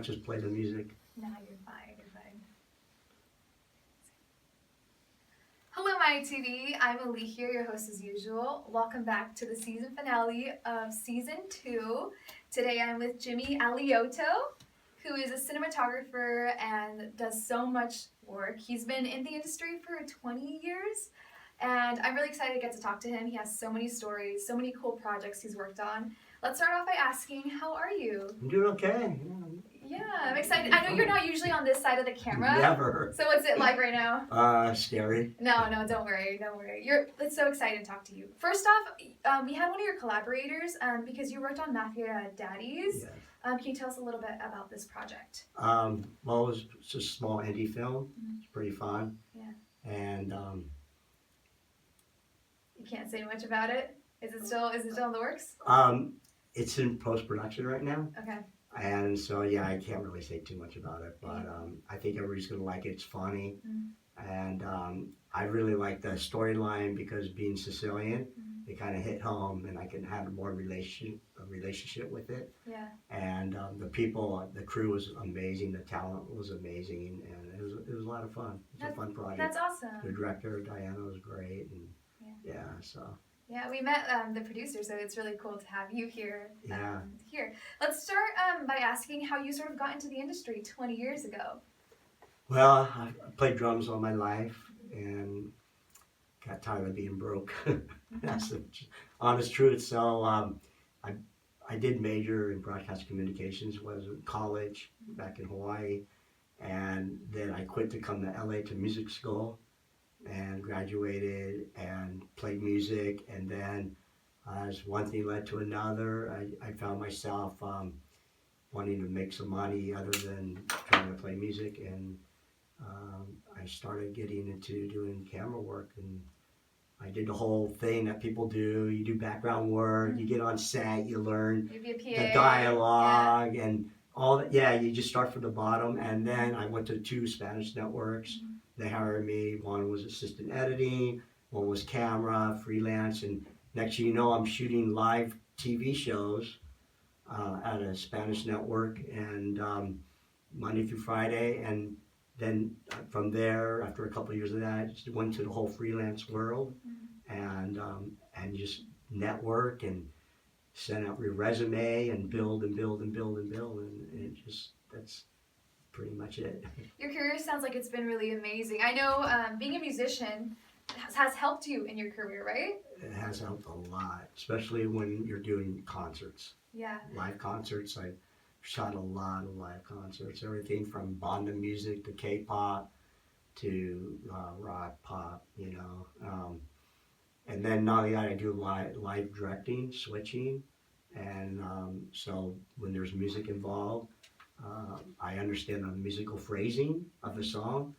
Just play the music. No, you're fine. You're fine. Hello, Maeya TV. I'm Eligia, your host as usual. Welcome back to the season finale of season 2. Today I'm with Jimmy Alioto, who is a cinematographer and does so much work. He's been in the industry for 20 years, and I'm really excited to get to talk to him. He has so many stories, so many cool projects he's worked on. Let's start off by asking, how are you? I'm doing okay. Yeah, I'm excited. I know you're not usually on this side of the camera. Never. So what's it like right now? Scary. No, don't worry. It's so excited to talk to you. First off, we had one of your collaborators because you worked on Mafia Daddies. Yes. Can you tell us a little bit about this project? Well, it was just a small indie film. It's pretty fun. Yeah. And you can't say much about it. Is it still in the works? it's in post-production right now. Okay. And so, yeah, I can't really say too much about it, but I think everybody's going to like it. It's funny. And I really like the storyline because being Sicilian, it kind of hit home, and I can have more relationship with it. Yeah. And the crew was amazing. The talent was amazing, and it was a lot of fun. It's a fun project. That's awesome. The director, Diana, was great, and so. Yeah, we met the producer, so it's really cool to have you here. Yeah. Here. Let's start by asking how you sort of got into the industry 20 years ago. Well, I played drums all my life and got tired of being broke. That's the honest truth. So I did major in broadcast communications, was in college back in Hawaii, and then I quit to come to LA to music school and graduated and played music, and then as one thing led to another, I found myself wanting to make some money other than trying to play music, and I started getting into doing camera work, and I did the whole thing that people do. You do background work, you get on set, you learn the dialogue and all that. Yeah, you just start from the bottom, and then I went to 2 Spanish networks. They hired me. One was assistant editing, one was camera, freelance, and next thing you know, I'm shooting live TV shows at a Spanish network, and Monday through Friday, and then from there, after a couple of years of that, I just went to the whole freelance world, and just network and send out your resume and build, and it just, that's pretty much it. Your career sounds like it's been really amazing. I know being a musician has helped you in your career, right? It has helped a lot, especially when you're doing concerts. Yeah. Live concerts. I shot a lot of live concerts, everything from banda music to K-pop to rock, pop, and then not only that, I do live directing, switching, and so when there's music involved, I understand the musical phrasing of the song,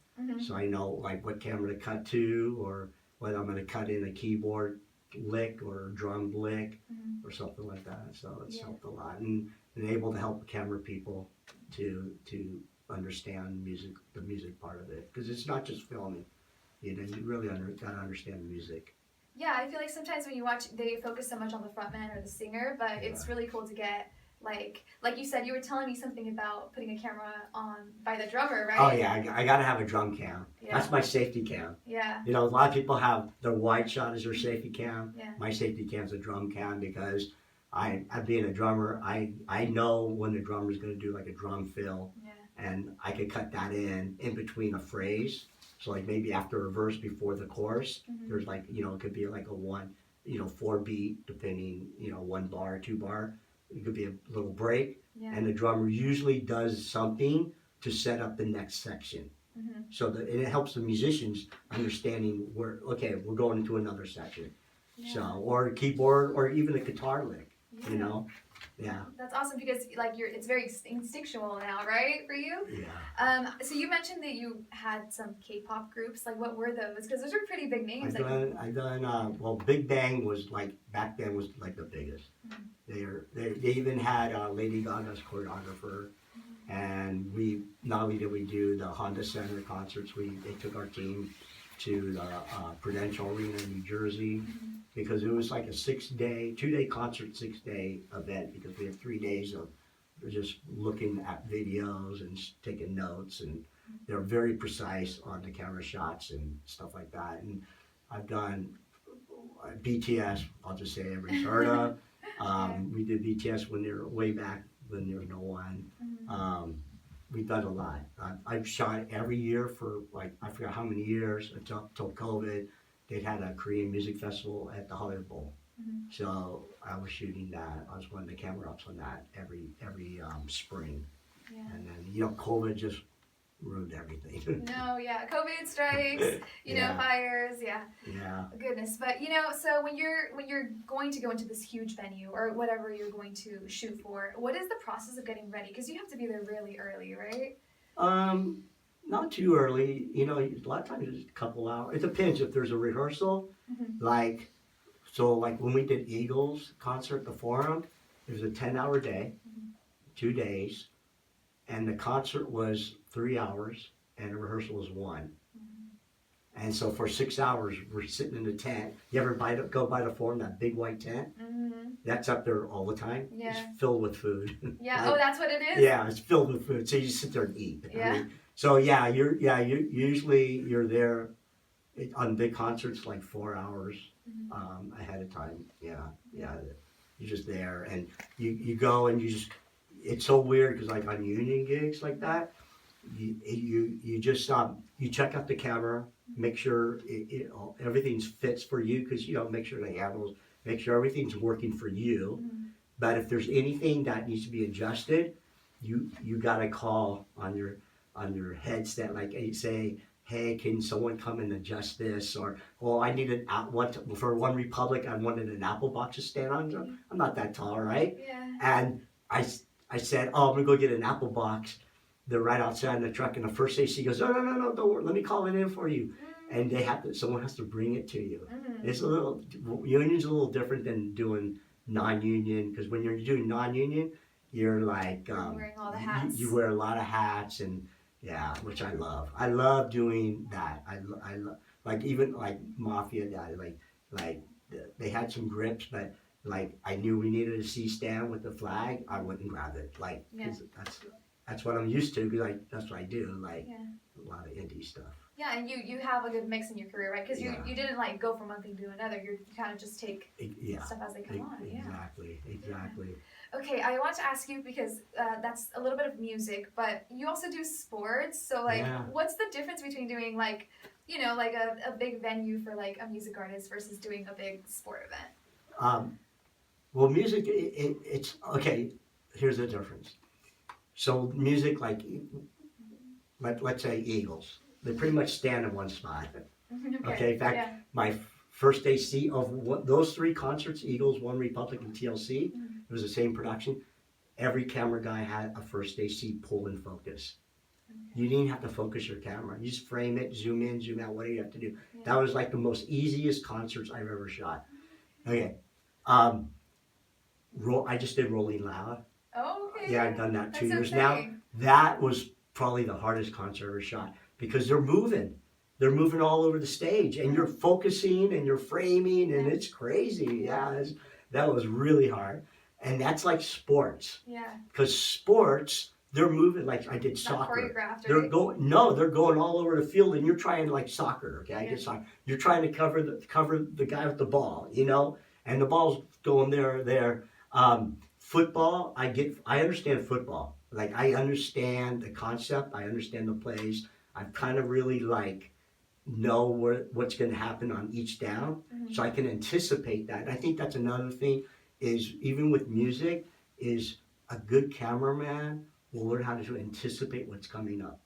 so I know like what camera to cut to, or whether I'm going to cut in a keyboard lick or drum lick or something like that. So it's helped a lot, and able to help camera people to understand music, the music part of it, because it's not just filming. You really got to understand music. Yeah, I feel like sometimes when you watch, they focus so much on the frontman or the singer, but it's really cool to get like you said, you were telling me something about putting a camera on by the drummer, right? Oh yeah, I got to have a drum cam. Yeah. That's my safety cam. Yeah. A lot of people have their wide shot as their safety cam. Yeah. My safety cam's a drum cam because I being a drummer, I know when the drummer's going to do like a drum fill, and I could cut that in between a phrase. So like maybe after a verse before the chorus, there's like, it could be like a 1, 4 beat, depending, 1 bar, 2 bar. It could be a little break, and the drummer usually does something to set up the next section. So it helps the musicians understanding we're going into another section. So, or a keyboard, or even a guitar lick, Yeah. That's awesome because it's very instinctual now, right, for you? Yeah. So you mentioned that you had some K-pop groups. Like, what were those? Because those are pretty big names. I've done. Well, Big Bang was back then was like the biggest. They even had Lady Gaga's choreographer, and we not only did we do the Honda Center concerts, they took our team to the Prudential Arena in New Jersey, because it was like a 2-day concert, 6-day event, because we have 3 days of just looking at videos and taking notes, and they're very precise on the camera shots and stuff like that. And I've done BTS, I'll just say everybody's heard of. We did BTS when they were way back when there was no one. We've done a lot. I've shot every year for like, I forgot how many years until COVID. They had a Korean music festival at the Hollywood Bowl. So I was shooting that. I was one of the camera ups on that every spring. Yeah. And then, COVID just ruined everything. No, yeah, COVID strikes, you know, fires, yeah. Goodness, but so when you're going to go into this huge venue or whatever you're going to shoot for, what is the process of getting ready? Because you have to be there really early, right? Not too early. A lot of times it's a couple hours. It depends if there's a rehearsal. Like when we did Eagles concert at the Forum, it was a 10-hour day, 2 days. And the concert was 3 hours, and the rehearsal was 1. And so for 6 hours, we're sitting in the tent. You ever go by the Forum, that big white tent? That's up there all the time. Yeah. It's filled with food. Yeah. Oh, that's what it is. Yeah, it's filled with food. So you just sit there and eat. Yeah. You're there on big concerts like 4 hours ahead of time. Yeah. You're just there, and you go and you just. It's so weird because like on union gigs like that, you just you check out the camera, make sure everything fits for you, because make sure the handles, make sure everything's working for you. But if there's anything that needs to be adjusted, you gotta call on your headset, like you say, hey, can someone come and adjust this? Or, I needed for One Republic, I wanted an Apple box to stand on. I'm not that tall, right? Yeah. And I said, I'm going to go get an Apple box. They're right outside in the truck. And the first AC goes, no, don't worry. Let me call it in for you. And someone has to bring it to you. It's union's a little different than doing non-union. Because when you're doing non-union, you're like, wearing all the hats. You wear a lot of hats, and which I love. I love doing that. I love, like even like Mafia, like they had some grips, but like I knew we needed a C-stand with the flag, I wouldn't grab it. Like, 'cause that's what I'm used to, because that's what I do, like a lot of indie stuff. Yeah, and you have a good mix in your career, right? Because you didn't like go from one thing to another. You kind of just take stuff as they come on. Exactly. Okay, I want to ask you, because that's a little bit of music, but you also do sports. So like, what's the difference between doing like a big venue for like a music artist versus doing a big sport event? Well, music, it's okay. Here's the difference. So music, like let's say Eagles, they pretty much stand in one spot. Okay. In fact, my first AC of those 3 concerts, Eagles, One Republic, and TLC, it was the same production. Every camera guy had a first AC pull and focus. You didn't have to focus your camera. You just frame it, zoom in, zoom out. What do you have to do? That was like the most easiest concerts I've ever shot. Okay. I just did Rolling Loud. Oh, okay. Yeah, I've done that 2 years now. That was probably the hardest concert I ever shot, because they're moving. They're moving all over the stage, and you're focusing and you're framing, and it's crazy. Yeah, that was really hard. And that's like sports. Yeah. Because sports, they're moving like I did soccer. Choreographed, they're right? they're going all over the field, and you're trying to like soccer. Okay, I did soccer. You're trying to cover the guy with the ball, and the ball's going there. Football, I understand football. Like I understand the concept. I understand the plays. I kind of really know what's going to happen on each down, so I can anticipate that. And I think that's another thing is, even with music, is a good cameraman will learn how to anticipate what's coming up.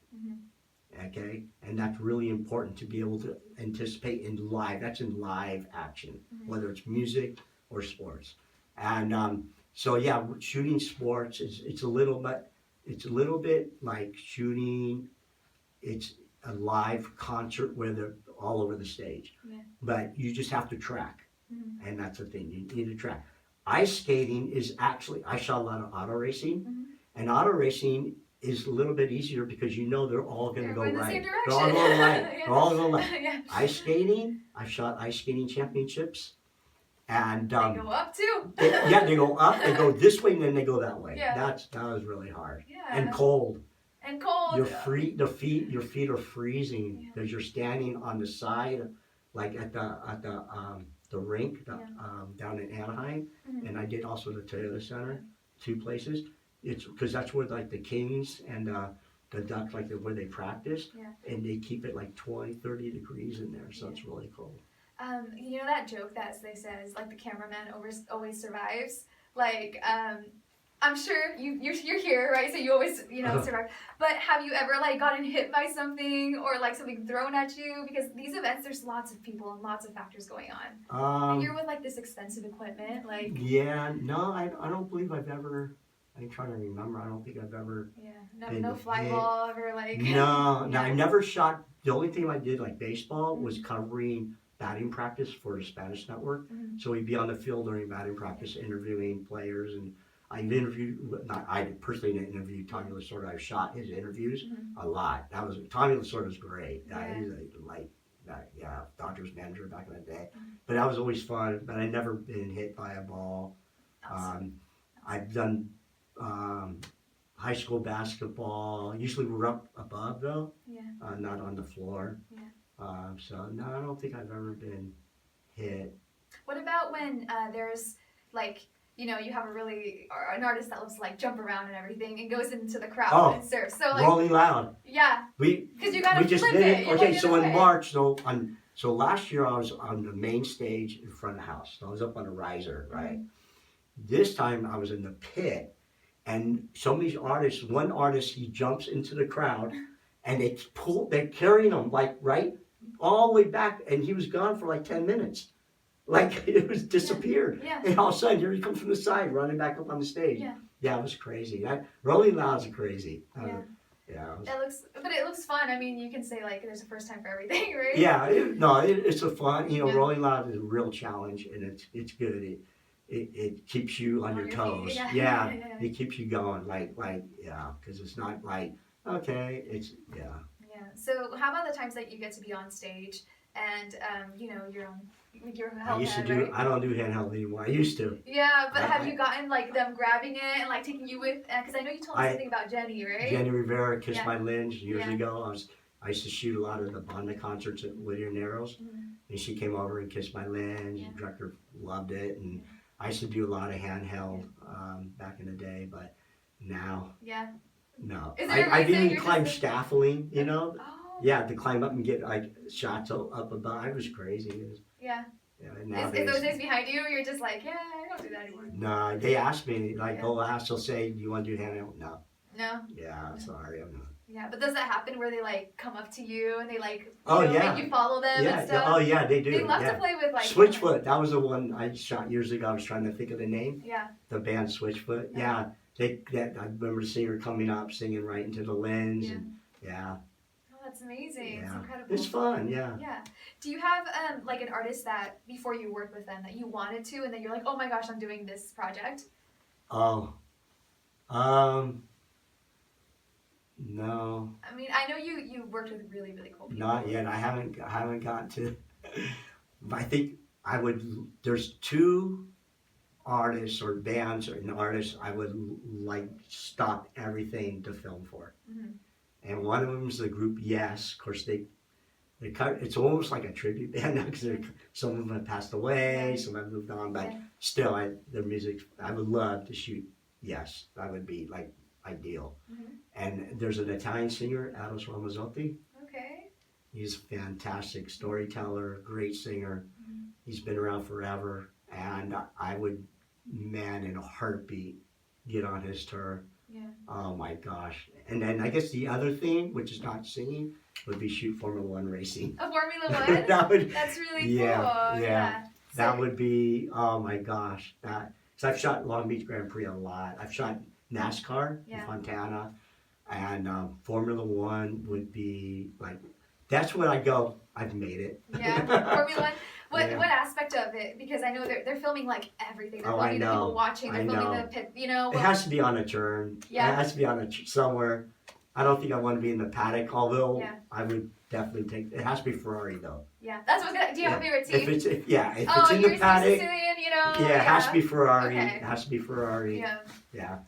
Okay, and that's really important to be able to anticipate in live. That's in live action, whether it's music or sports. And so shooting sports it's a little bit like shooting. It's a live concert where they're all over the stage, but you just have to track, and that's the thing. You need to track. Ice skating is actually, I shot a lot of auto racing, and auto racing is a little bit easier because they're all going to go right. They're all going right. They're all going right. Ice skating, I've shot ice skating championships, And They go up too. they go up, they go this way, and then they go that way. Yeah. That was really hard. Yeah. And cold. And cold. Your feet are freezing because you're standing on the side, like at the rink down in Anaheim, and I did also the Toyota Center, 2 places. It's because that's where like the Kings and the Ducks, like where they practice, and they keep it like 20, 30 degrees in there, so it's really cold. You know that joke that they says like the cameraman always survives. Like I'm sure you're here, right? So you always survive. But have you ever like gotten hit by something or like something thrown at you? Because these events, there's lots of people and lots of factors going on. And you're with like this expensive equipment, like. Yeah, no, I don't believe I've ever. I'm trying to remember. I don't think I've ever. Yeah, no fly ball ever like. No, I never shot. The only thing I did like baseball was covering batting practice for the Spanish network. So we'd be on the field during batting practice, interviewing players, and I personally didn't interview Tommy Lasorda. I've shot his interviews a lot. Tommy Lasorda's great. He's Dodgers manager back in the day. But that was always fun. But I've never been hit by a ball. Awesome. I've done high school basketball. Usually we're up above though, not on the floor. So no, I don't think I've ever been hit. What about when there's like, you have an artist that loves to like jump around and everything and goes into the crowd and surfs. So like Rolling Loud. Yeah. Because you gotta just flip did it. Okay, so in March, so last year I was on the main stage in front of the house. So I was up on a riser, right? This time I was in the pit, and some of these artists, one artist, he jumps into the crowd, and they're carrying him like right all the way back, and he was gone for like 10 minutes. Like it was disappeared. And all of a sudden, here he comes from the side, running back up on the stage. Yeah, it was crazy. Rolling Loud's crazy. But it looks fun. I mean, you can say like there's a first time for everything, right? Yeah, it's a fun. Rolling Loud is a real challenge, and it's good. It keeps you on your toes. It keeps you going. Because it's not like it's. So how about the times that you get to be on stage and you're on your handheld? I used to do. Right? I don't do handheld anymore. I used to. Yeah, but have you gotten like them grabbing it and like taking you with? Because I know you told us something about Jenny, right? Jenny Rivera, Kiss My Lynch years ago. I used to shoot a lot of the Banda concerts at Whittier Narrows, and she came over and kissed my lynch. The director loved it, and I used to do a lot of handheld back in the day, but now. No. I've even climbed scaffolding, Oh. Yeah, to climb up and get like shots up above. It was crazy. Is those days behind you? You're just like, I don't do that anymore. No, they ask me, they'll say, do you want to do handheld? No. No? Yeah, sorry, I'm not. Yeah, but does that happen where they like come up to you and they like make you follow them and stuff? Oh yeah, they do. They love to play with like Switchfoot. That was the one I shot years ago. I was trying to think of the name. Yeah. The band Switchfoot. Yeah. I remember the singer coming up singing right into the lens and Oh, that's amazing. It's incredible. It's fun, yeah. Do you have like an artist that before you worked with them that you wanted to and then you're like, oh my gosh, I'm doing this project? Oh. No. I mean, I know you worked with really, really cool people. Not yet. I haven't gotten to. I think there's 2 artists or bands or artists I would like stop everything to film for. And one of them is the group Yes. Of course, it's almost like a tribute band now because some of them have passed away, some have moved on, but still, their music, I would love to shoot Yes. That would be like ideal. And there's an Italian singer, Ados Ramazzotti. Okay. He's a fantastic storyteller, great singer. He's been around forever, and I would, in a heartbeat, get on his tour. Oh my gosh. And then I guess the other thing, which is not singing, would be shoot Formula 1 racing. A Formula 1? That's really cool. Yeah. That would be, oh my gosh. Because I've shot Long Beach Grand Prix a lot. I've shot NASCAR in Fontana, and Formula 1 would be like, that's when I go, I've made it. Formula 1. What aspect of it? Because I know they're filming like everything. They're filming the people watching. They're filming the pit. It has to be on a turn. It has to be on somewhere. I don't think I want to be in the paddock, although Yeah. I would definitely take. It has to be Ferrari though. Yeah, that's what's gonna. Do you have a favorite team? If it's if it's Oh, in you're the paddock, Sicilian, you know. yeah, it has to be Ferrari. Okay. It has to be Ferrari. Yeah. Yeah.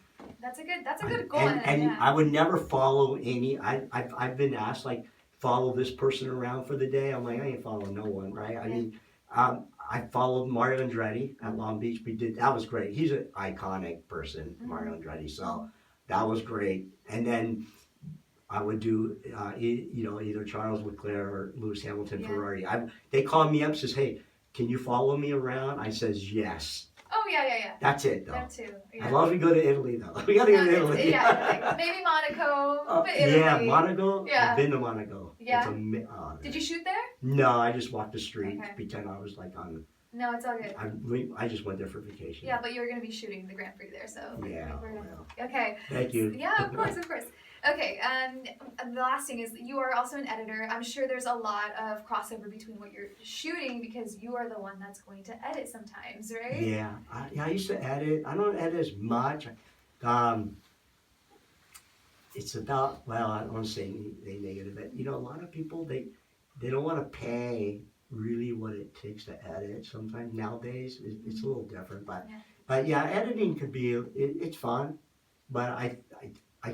That's a good goal. And yeah. I would never follow any. I've been asked like follow this person around for the day. I'm like I ain't following no one, right? I mean, I followed Mario Andretti at Long Beach. That was great. He's an iconic person, Mario Andretti. So that was great. And then I would do either Charles Leclerc or Lewis Hamilton Ferrari. They called me up and says, hey, can you follow me around? I says yes. Oh yeah. That's it though. That too. Yeah. As long as we go to Italy though. We gotta go to Italy. Yeah, like maybe Monaco, but Italy. Yeah, Monaco. Yeah. I've been to Monaco. Yeah. Did you shoot there? No, I just walked the street. Okay. Pretend I was like on. No, it's all good. I just went there for vacation. Yeah, but you were gonna be shooting the Grand Prix there, so. Yeah. Well. Okay. Thank you. Yeah, of course. Okay, the last thing is you are also an editor. I'm sure there's a lot of crossover between what you're shooting because you are the one that's going to edit sometimes, right? Yeah, I used to edit. I don't edit as much. It's about, well, I don't want to say anything negative, but a lot of people, they don't want to pay really what it takes to edit. Sometimes nowadays it's a little different, but yeah, editing could be, it's fun, but I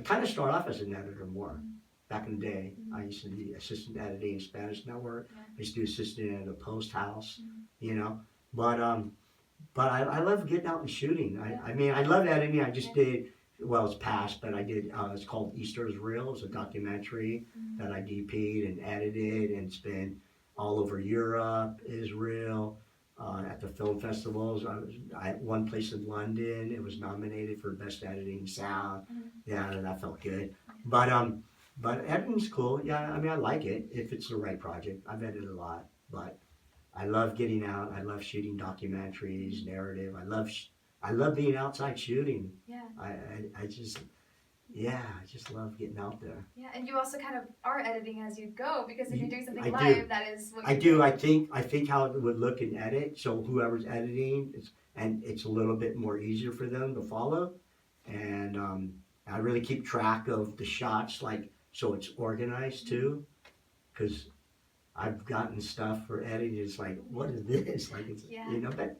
kind of start off as an editor more. Back in the day, I used to be assistant editing in Spanish Network. I used to do assistant at a post house, But I love getting out and shooting. I mean, I love editing. I just did, well, it's past, but I did, it's called Easter is Real. It's a documentary that I DP'd and edited, and it's been all over Europe, Israel, at the film festivals. I was at one place in London. It was nominated for best editing sound. Yeah, and that felt good. But editing's cool. Yeah, I mean I like it if it's the right project. I've edited a lot, but I love getting out. I love shooting documentaries, narrative. I love being outside shooting. Yeah. I just love getting out there. Yeah, and you also kind of are editing as you go because if you're doing something I live, do. that is what I do. I think how it would look in edit. So whoever's editing, it's a little bit more easier for them to follow, and I really keep track of the shots, like so it's organized too, because I've gotten stuff for editing. It's like, what is this? Like it's but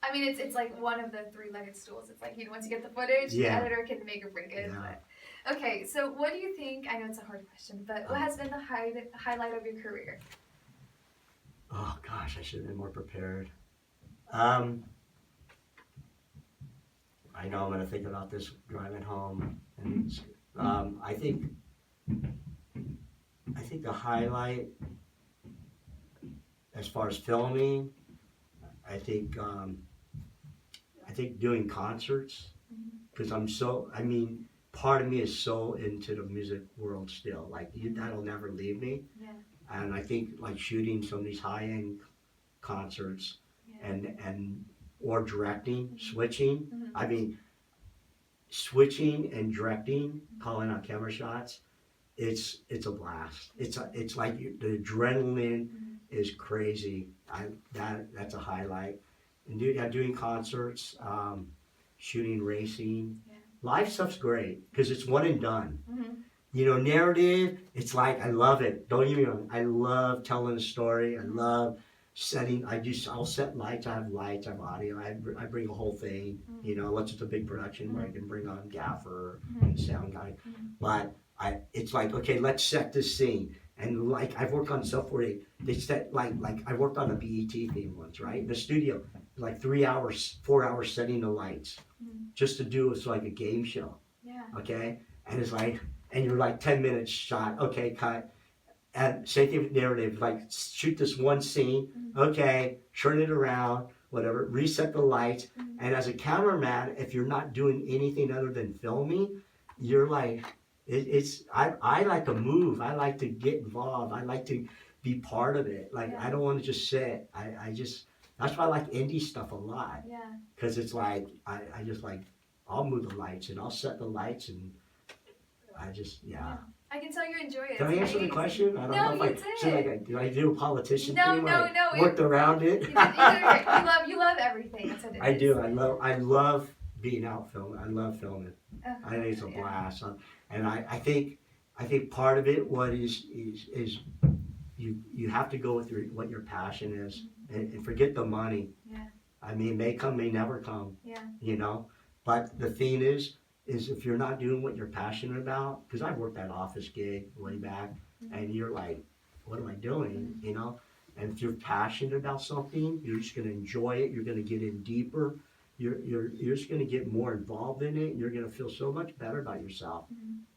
I mean, it's like one of the three-legged stools. It's like, once you get the footage, the editor can make or break it. Yeah. But, okay, so what do you think, I know it's a hard question, but what has been the highlight of your career? Oh gosh, I should have been more prepared. I know I'm going to think about this driving home. And I think the highlight, as far as filming, I think doing concerts, because part of me is so into the music world still. Like that'll never leave me. Yeah. And I think like shooting some of these high-end concerts or directing, switching. I mean, switching and directing, calling out camera shots, it's a blast. It's like the adrenaline is crazy. That's a highlight. And doing concerts, shooting racing. Yeah. Live stuff's great because it's one and done. Narrative, it's like I love it. Don't get me wrong. I love telling a story. I love setting. I'll set lights. I have lights. I have audio. I bring a whole thing. Unless it's a big production where I can bring on gaffer and sound guy. But it's like, okay, let's set this scene. And like I've worked on stuff where they set like I worked on a BET theme once, right? In the studio, like 3 hours, 4 hours setting the lights, just to do it's like a game show. Yeah. Okay, and it's like, and you're like 10 minutes shot. Okay, cut. And same thing with narrative, like shoot this one scene. Okay, turn it around, whatever, reset the lights. And as a cameraman, if you're not doing anything other than filming, you're like. I like to move. I like to get involved. I like to be part of it. Like I don't want to just sit. That's why I like indie stuff a lot. Yeah. Because it's like I just like I'll move the lights and I'll set the lights and I just I can tell you enjoy it. Can I answer the question? I don't know if did I do a politician thing? No. Worked around it. You love everything. I do. I love being out filming. I love filming. Oh, I think it's a yeah. blast. And I think part of it what is you have to go with what your passion is, and forget the money. Yeah. I mean, may come, may never come. Yeah. You know, but the thing is if you're not doing what you're passionate about, because I've worked that office gig way back, and you're like, what am I doing? You know, and if you're passionate about something, you're just going to enjoy it. You're going to get in deeper. You're just going to get more involved in it. And you're going to feel so much better about yourself.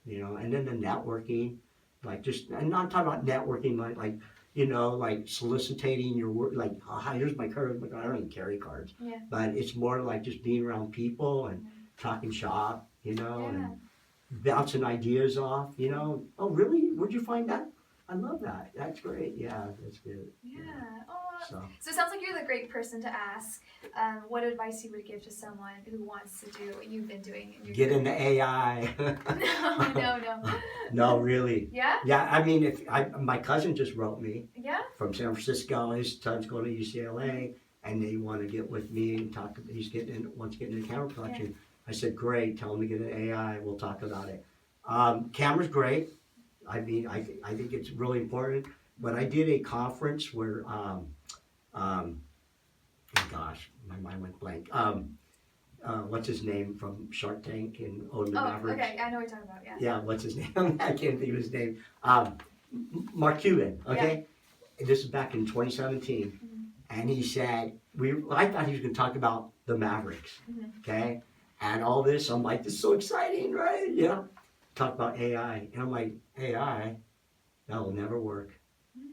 You know, and then the networking, like just, and I'm talking about networking like you know, like soliciting your work, like, oh, hi, here's my card. I don't even carry cards. Yeah. But it's more like just being around people and talking shop, you know, and bouncing ideas off, you know. Oh, really? Where'd you find that? I love that. That's great. Yeah, that's good. Yeah. Oh, So so it sounds like you're the great person to ask what advice you would give to someone who wants to do what you've been doing in your get career. into AI. No. No, really. Yeah? Yeah, I mean, my cousin just wrote me Yeah? from San Francisco. His son's going to UCLA, and they want to get with me and talk. He's wants to get into camera collection. I said, great. Tell him to get an AI. We'll talk about it. Camera's great. I mean, I think it's really important. But I did a conference where, gosh, my mind went blank. What's his name from Shark Tank and Own the Mavericks? Okay, I know what you're talking about, yeah. Yeah, what's his name? I can't think of his name. Mark Cuban, okay? And this is back in 2017. And he said, I thought he was going to talk about the Mavericks, okay? And all this, I'm like, this is so exciting, right? You know? Talk about AI. And I'm like, AI? That will never work.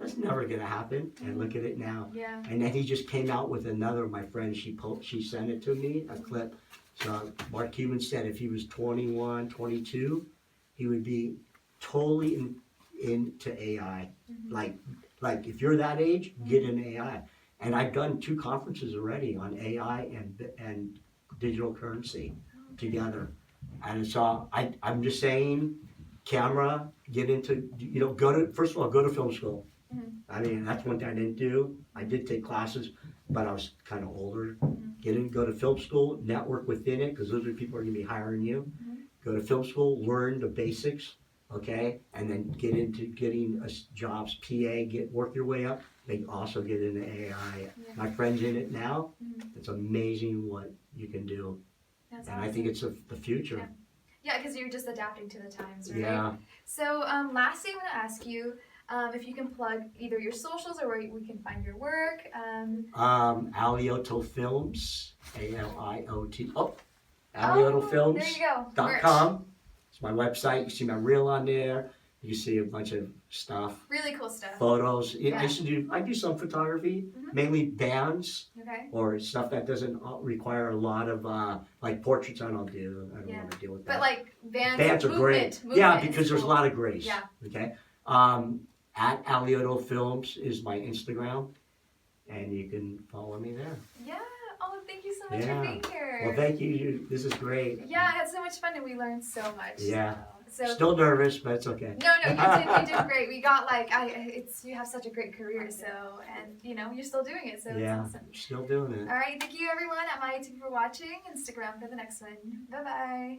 That's never going to happen. And look at it now. Yeah. And then he just came out with another, my friend, she sent it to me, a clip. So Mark Cuban said if he was 21, 22, he would be totally into AI. Like if you're that age, get into AI. And I've done 2 conferences already on AI and digital currency together. And so I'm just saying, camera, get into, you know, first of all, go to film school. I mean, that's one thing I didn't do. I did take classes, but I was kind of older. Go to film school, network within it, because those are people who are going to be hiring you. Go to film school, learn the basics, okay? And then get into getting jobs, PA, work your way up. They also get into AI. My friend's in it now. It's amazing what you can do. That's and awesome. I think it's the future. Yeah, because you're just adapting to the times, right? Yeah. So, lastly, I want to ask you if you can plug either your socials or where we can find your work. Alioto Films, ALIOT. AliotoFilms.com. There you go. It's my website. You see my reel on there. You can see a bunch of stuff. Really cool stuff. Photos. Yeah. I do some photography, mainly bands. Okay. Or stuff that doesn't require a lot of like portraits. I don't want to deal with that. But like bands are great. Yeah, because there's a lot of grace. Yeah. Okay. At Alioto Films is my Instagram, and you can follow me there. Yeah. Oh, thank you so much for being here. Well, thank you. This is great. Yeah, I had so much fun and we learned so much. Yeah. So still nervous, but it's okay. No, you did great. We got you have such a great career, and you know, you're still doing it, so it's awesome. Still doing it. All right, thank you everyone at Maeya TV for watching, and stick around for the next one. Bye-bye.